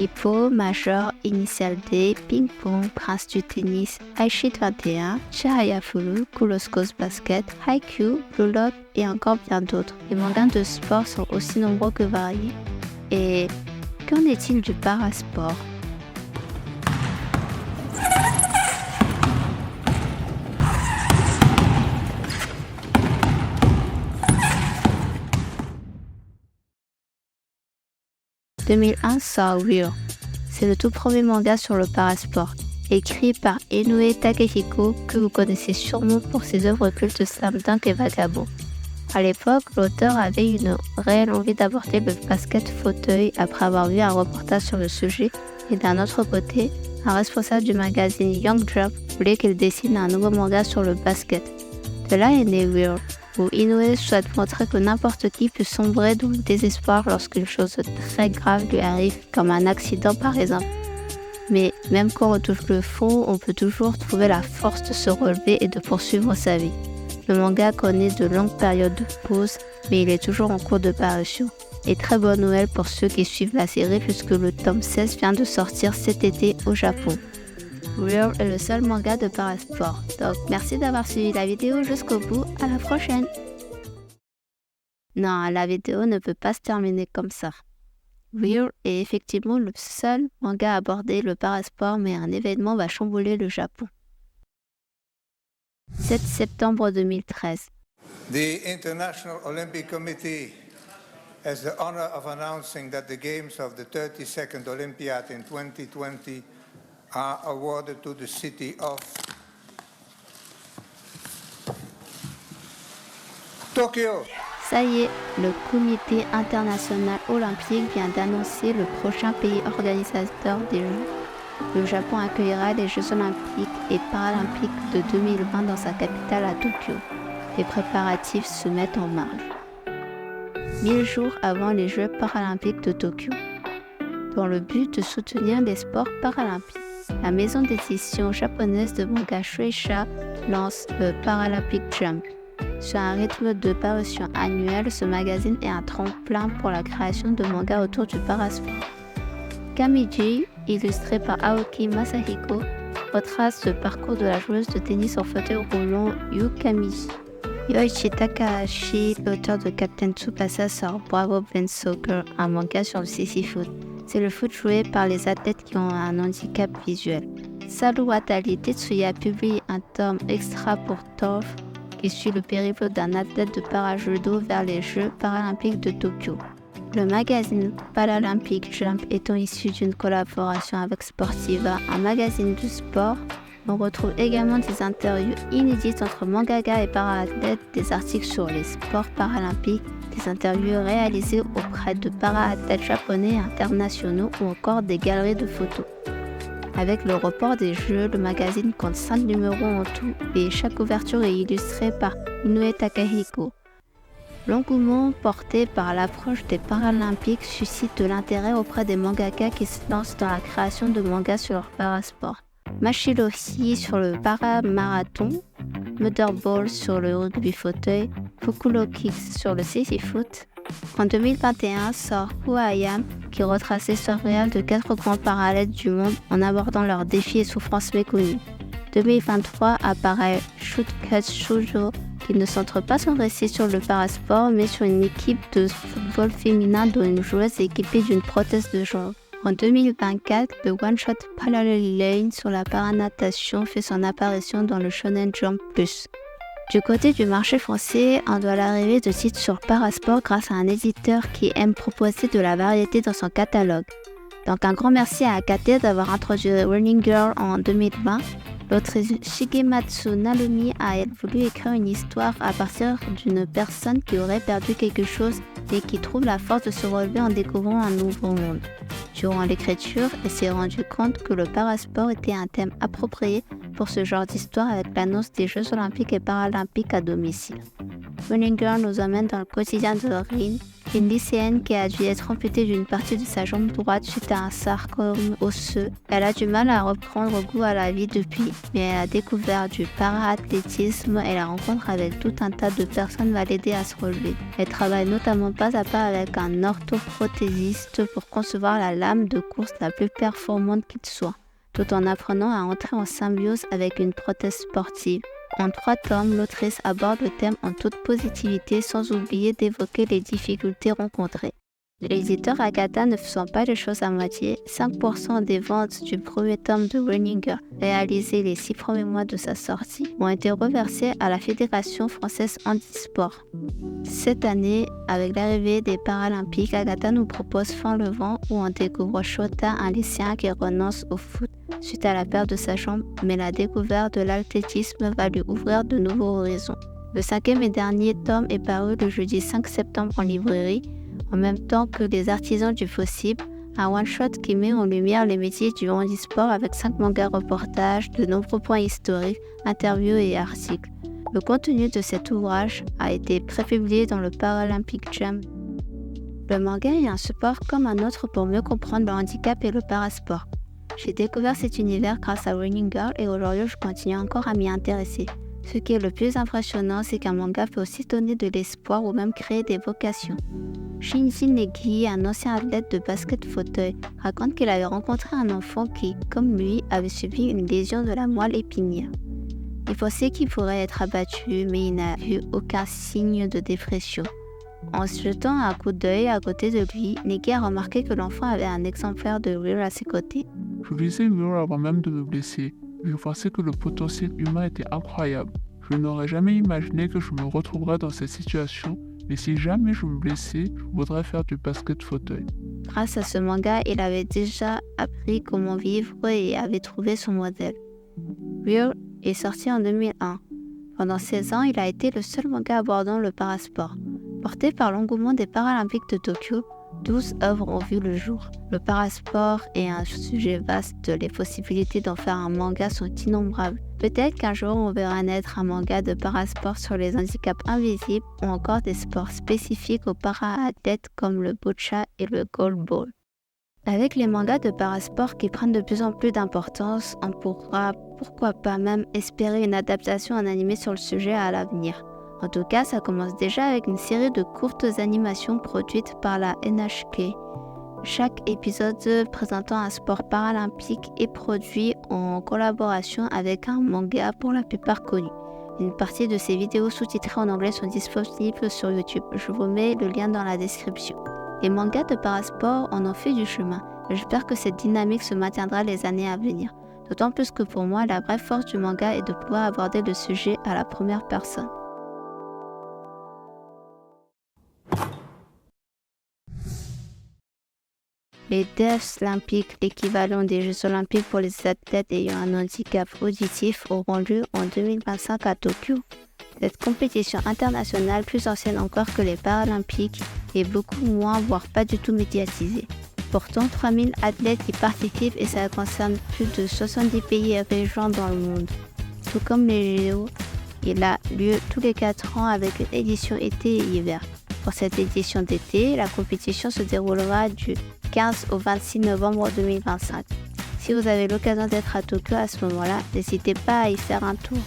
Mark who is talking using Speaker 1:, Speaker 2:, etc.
Speaker 1: Hippo, Major, Initial D, Ping Pong, Prince du tennis, iShit 21, Chihaya Furu, Kuloskos Basket, Haikyuu, Blue Lock et encore bien d'autres. Les mangas de sport sont aussi nombreux que variés. Et qu'en est-il du parasport ? En 2001 sort Real. C'est le tout premier manga sur le parasport, écrit par Inoue Takehiko, que vous connaissez sûrement pour ses œuvres cultes Slam Dunk et Vagabond. À l'époque, l'auteur avait une réelle envie d'aborder le basket fauteuil après avoir vu un reportage sur le sujet, et d'un autre côté, un responsable du magazine Young Jump voulait qu'il dessine un nouveau manga sur le basket. De là est né Real, où Inoue souhaite montrer que n'importe qui peut sombrer dans le désespoir lorsqu'une chose très grave lui arrive, comme un accident par exemple. Mais même quand on touche le fond, on peut toujours trouver la force de se relever et de poursuivre sa vie. Le manga connaît de longues périodes de pause, mais il est toujours en cours de parution. Et très bonne Noël pour ceux qui suivent la série puisque le tome 16 vient de sortir cet été au Japon. Real est le seul manga de parasport. Donc merci d'avoir suivi la vidéo jusqu'au bout, à la prochaine. Non, la vidéo ne peut pas se terminer comme ça. Real est effectivement le seul manga à aborder le parasport, mais un événement va chambouler le Japon. 7 septembre 2013.
Speaker 2: The International Olympic Committee has the honor of announcing that the games of the 32nd Olympiad in 2020 are awarded to the city of Tokyo.
Speaker 1: Ça y est, le Comité international olympique vient d'annoncer le prochain pays organisateur des Jeux. Le Japon accueillera les Jeux olympiques et paralympiques de 2020 dans sa capitale à Tokyo. Les préparatifs se mettent en marche. 1000 jours avant les Jeux paralympiques de Tokyo. Dans le but de soutenir les sports paralympiques, la maison d'édition japonaise de manga Shueisha lance le Paralympic Jump. Sur un rythme de parution annuel, ce magazine est un tremplin pour la création de mangas autour du parasport. Kamiji, illustré par Aoki Masahiko, retrace le parcours de la joueuse de tennis en fauteuil roulant Yu Kamiji. Yoichi Takahashi, l'auteur de Captain Tsubasa, sort Bravo Ben Soccer, un manga sur le sissy-foot. C'est le foot joué par les athlètes qui ont un handicap visuel. Saru Watari Tetsuya publie un tome extra pour Torf qui suit le périple d'un athlète de parajudo vers les Jeux paralympiques de Tokyo. Le magazine Paralympic Jump étant issu d'une collaboration avec Sportiva, un magazine de sport, on retrouve également des interviews inédites entre mangaka et para-athlètes, des articles sur les sports paralympiques, des interviews réalisées auprès de para-athlètes japonais et internationaux ou encore des galeries de photos. Avec le report des Jeux, le magazine compte 5 numéros en tout et chaque couverture est illustrée par Inoue Takehiko. L'engouement porté par l'approche des Paralympiques suscite de l'intérêt auprès des mangaka qui se lancent dans la création de mangas sur leur parasport. Mashiroshi sur le para-marathon, Motherball sur le rugby fauteuil, Fukulo Kicks sur le sissy-foot. En 2021 sort Who I Am qui retrace l'histoire réelle de 4 grands parallèles du monde en abordant leurs défis et souffrances méconnues. 2023 apparaît Shootcut Shoujo qui ne centre pas son récit sur le parasport mais sur une équipe de football féminin dont une joueuse est équipée d'une prothèse de jambe. En 2024, le one-shot Parallel Lane sur la paranatation fait son apparition dans le Shonen Jump Plus. Du côté du marché français, on doit l'arrivée de titres sur parasport grâce à un éditeur qui aime proposer de la variété dans son catalogue. Donc un grand merci à Akate d'avoir introduit Running Girl en 2020. L'autrice Shigematsu Narumi a voulu écrire une histoire à partir d'une personne qui aurait perdu quelque chose et qui trouve la force de se relever en découvrant un nouveau monde. Durant l'écriture, elle s'est rendue compte que le parasport était un thème approprié pour ce genre d'histoire avec l'annonce des Jeux olympiques et paralympiques à domicile. Running Girl nous emmène dans le quotidien de Rin, une lycéenne qui a dû être amputée d'une partie de sa jambe droite suite à un sarcome osseux. Elle a du mal à reprendre goût à la vie depuis, mais elle a découvert du para-athlétisme et la rencontre avec tout un tas de personnes va l'aider à se relever. Elle travaille notamment pas à pas avec un orthoprothésiste pour concevoir la lame de course la plus performante qu'il soit, tout en apprenant à entrer en symbiose avec une prothèse sportive. En 3 tomes, l'autrice aborde le thème en toute positivité sans oublier d'évoquer les difficultés rencontrées. L'éditeur Agatha ne faisant pas les choses à moitié, 5% des ventes du premier tome de Running Girl, réalisé les 6 premiers mois de sa sortie, ont été reversées à la Fédération française handisport. Cette année, avec l'arrivée des Paralympiques, Agatha nous propose Fin le vent où on découvre Shota, un lycéen qui renonce au foot suite à la perte de sa jambe, mais la découverte de l'athlétisme va lui ouvrir de nouveaux horizons. Le 5e et dernier tome est paru le jeudi 5 septembre en librairie, en même temps que Les Artisans du Possible, un one-shot qui met en lumière les métiers du handisport avec 5 mangas reportages, de nombreux points historiques, interviews et articles. Le contenu de cet ouvrage a été prépublié dans le Paralympic Jam. Le manga est un support comme un autre pour mieux comprendre le handicap et le parasport. J'ai découvert cet univers grâce à Running Girl et aujourd'hui je continue encore à m'y intéresser. Ce qui est le plus impressionnant, c'est qu'un manga peut aussi donner de l'espoir ou même créer des vocations. Shinji Negi, un ancien athlète de basket fauteuil, raconte qu'il avait rencontré un enfant qui, comme lui, avait subi une lésion de la moelle épinière. Il pensait qu'il pourrait être abattu, mais il n'a vu aucun signe de dépression. En se jetant un coup d'œil à côté de lui, Negi a remarqué que l'enfant avait un exemplaire de Will à ses côtés.
Speaker 3: Je lisais Will avant même de me blesser. Je pensais que le potentiel humain était incroyable. Je n'aurais jamais imaginé que je me retrouverais dans cette situation, et si jamais je me blessais, je voudrais faire du basket fauteuil.
Speaker 1: Grâce à ce manga, il avait déjà appris comment vivre et avait trouvé son modèle. Will est sorti en 2001. Pendant 16 ans, il a été le seul manga abordant le parasport. Porté par l'engouement des Paralympiques de Tokyo, 12 œuvres ont vu le jour. Le parasport est un sujet vaste, les possibilités d'en faire un manga sont innombrables. Peut-être qu'un jour on verra naître un manga de parasport sur les handicaps invisibles ou encore des sports spécifiques aux para-athlètes comme le boccia et le goalball. Avec les mangas de parasport qui prennent de plus en plus d'importance, on pourra pourquoi pas même espérer une adaptation en animé sur le sujet à l'avenir. En tout cas, ça commence déjà avec une série de courtes animations produites par la NHK. Chaque épisode présentant un sport paralympique est produit en collaboration avec un manga pour la plupart connu. Une partie de ces vidéos sous-titrées en anglais sont disponibles sur YouTube. Je vous mets le lien dans la description. Les mangas de parasport en ont fait du chemin. J'espère que cette dynamique se maintiendra les années à venir. D'autant plus que pour moi, la vraie force du manga est de pouvoir aborder le sujet à la première personne. Les Deaflympics, l'équivalent des Jeux Olympiques pour les athlètes ayant un handicap auditif, auront lieu en 2025 à Tokyo. Cette compétition internationale, plus ancienne encore que les Paralympiques, est beaucoup moins, voire pas du tout médiatisée. Pourtant, 3000 athlètes y participent et ça concerne plus de 70 pays et régions dans le monde. Tout comme les JO, il a lieu tous les 4 ans avec une édition été et hiver. Pour cette édition d'été, la compétition se déroulera du 15 au 26 novembre 2025. Si vous avez l'occasion d'être à Tokyo à ce moment-là, n'hésitez pas à y faire un tour.